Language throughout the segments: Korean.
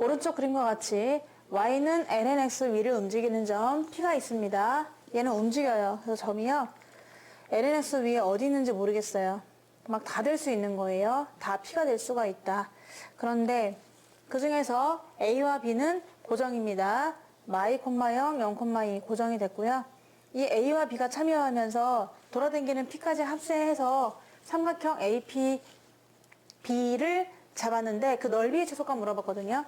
오른쪽 그림과 같이 y는 lnx 위를 움직이는 점 P가 있습니다. 얘는 움직여요. 그래서 점이요. lnx 위에 어디 있는지 모르겠어요. 막 다 될 수 있는 거예요. 다 P가 될 수가 있다. 그런데 그 중에서 A와 B는 고정입니다. y, 0, 0,2 고정이 됐고요. 이 A와 B가 참여하면서 돌아다니는 P까지 합세해서 삼각형 AP, B를 잡았는데 그 넓이의 최소값 물어봤거든요.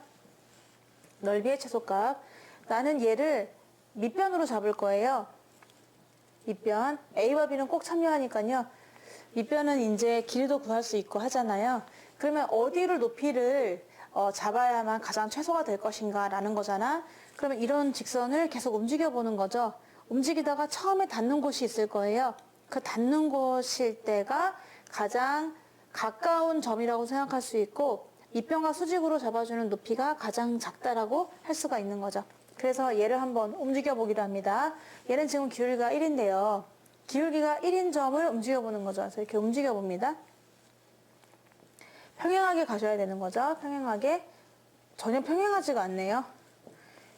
넓이의 최소값. 나는 얘를 밑변으로 잡을 거예요. 밑변. A와 B는 꼭 참여하니까요. 밑변은 이제 길이도 구할 수 있고 하잖아요. 그러면 어디를 높이를 잡아야만 가장 최소가 될 것인가 라는 거잖아. 그러면 이런 직선을 계속 움직여 보는 거죠. 움직이다가 처음에 닿는 곳이 있을 거예요. 그 닿는 곳일 때가 가장 가까운 점이라고 생각할 수 있고 밑변과 수직으로 잡아주는 높이가 가장 작다라고 할 수가 있는 거죠. 그래서 얘를 한번 움직여 보기로 합니다. 얘는 지금 기울기가 1인데요. 기울기가 1인 점을 움직여 보는 거죠. 그래서 이렇게 움직여 봅니다. 평행하게 가셔야 되는 거죠. 평행하게. 전혀 평행하지가 않네요.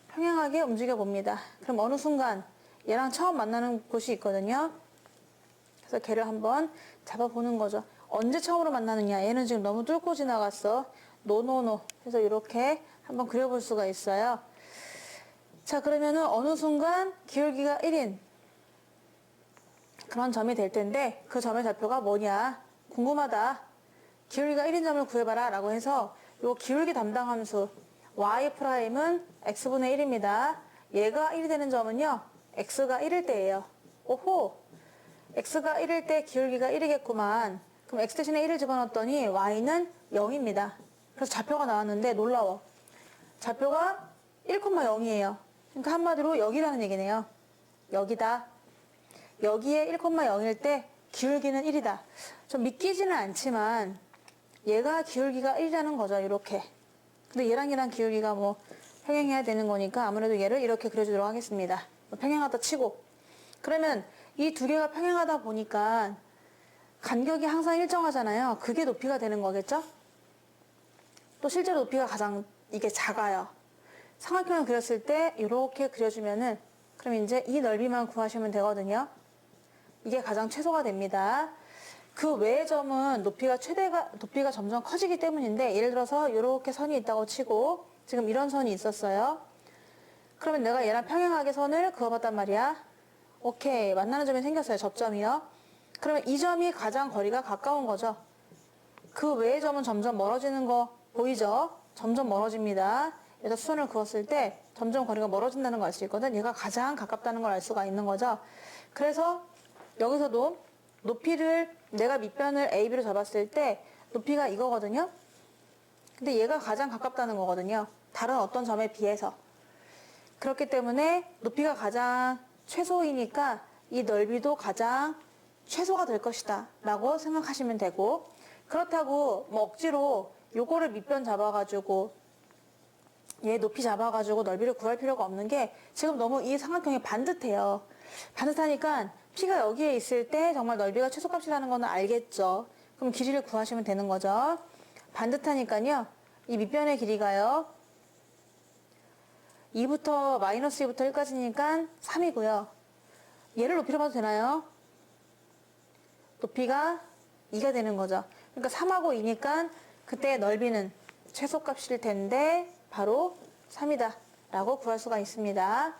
평행하게 움직여 봅니다. 그럼 어느 순간 얘랑 처음 만나는 곳이 있거든요. 그래서 걔를 한번 잡아보는 거죠. 언제 처음으로 만나느냐. 얘는 지금 너무 뚫고 지나갔어. 노노노. 그래서 이렇게 한번 그려볼 수가 있어요. 자, 그러면은 어느 순간 기울기가 1인 그런 점이 될 텐데 그 점의 좌표가 뭐냐. 궁금하다. 기울기가 1인 점을 구해봐라 라고 해서 요 기울기 담당 함수 y'은 x분의 1입니다. 얘가 1이 되는 점은요. x가 1일 때예요. 오호. x가 1일 때 기울기가 1이겠구만. 그럼 x 대신에 1을 집어넣었더니 y는 0입니다. 그래서 좌표가 나왔는데 놀라워. 좌표가 1,0이에요. 그러니까 한마디로 여기라는 얘기네요. 여기다. 여기에 1,0일 때 기울기는 1이다. 좀 믿기지는 않지만 얘가 기울기가 1이라는 거죠. 이렇게. 근데 얘랑 기울기가 뭐 평행해야 되는 거니까 아무래도 얘를 이렇게 그려주도록 하겠습니다. 평행하다 치고. 그러면 이 두 개가 평행하다 보니까 간격이 항상 일정하잖아요. 그게 높이가 되는 거겠죠? 또 실제로 높이가 가장 이게 작아요. 삼각형을 그렸을 때 이렇게 그려주면은 그럼 이제 이 넓이만 구하시면 되거든요. 이게 가장 최소가 됩니다. 그 외의 점은 높이가 점점 커지기 때문인데 예를 들어서 이렇게 선이 있다고 치고 지금 이런 선이 있었어요. 그러면 내가 얘랑 평행하게 선을 그어봤단 말이야. 오케이. 만나는 점이 생겼어요. 접점이요. 그러면 이 점이 가장 거리가 가까운 거죠. 그 외의 점은 점점 멀어지는 거 보이죠? 점점 멀어집니다. 여기다 수선을 그었을 때 점점 거리가 멀어진다는 걸 알 수 있거든. 얘가 가장 가깝다는 걸 알 수가 있는 거죠. 그래서 여기서도 높이를 내가 밑변을 A, B로 잡았을 때 높이가 이거거든요. 근데 얘가 가장 가깝다는 거거든요. 다른 어떤 점에 비해서. 그렇기 때문에 높이가 가장 최소이니까 이 넓이도 가장 최소가 될 것이다 라고 생각하시면 되고, 그렇다고 뭐 억지로 요거를 밑변 잡아가지고 얘 높이 잡아가지고 넓이를 구할 필요가 없는 게 지금 너무 이 삼각형이 반듯해요. 반듯하니까 P가 여기에 있을 때 정말 넓이가 최소값이라는 거는 알겠죠. 그럼 길이를 구하시면 되는 거죠. 반듯하니까요. 이 밑변의 길이가요. 2부터 마이너스 2부터 1까지니까 3이고요. 얘를 높이로 봐도 되나요? 높이가 2가 되는 거죠. 그러니까 3하고 2니까 그때 넓이는 최소값일 텐데 바로 3이다 라고 구할 수가 있습니다.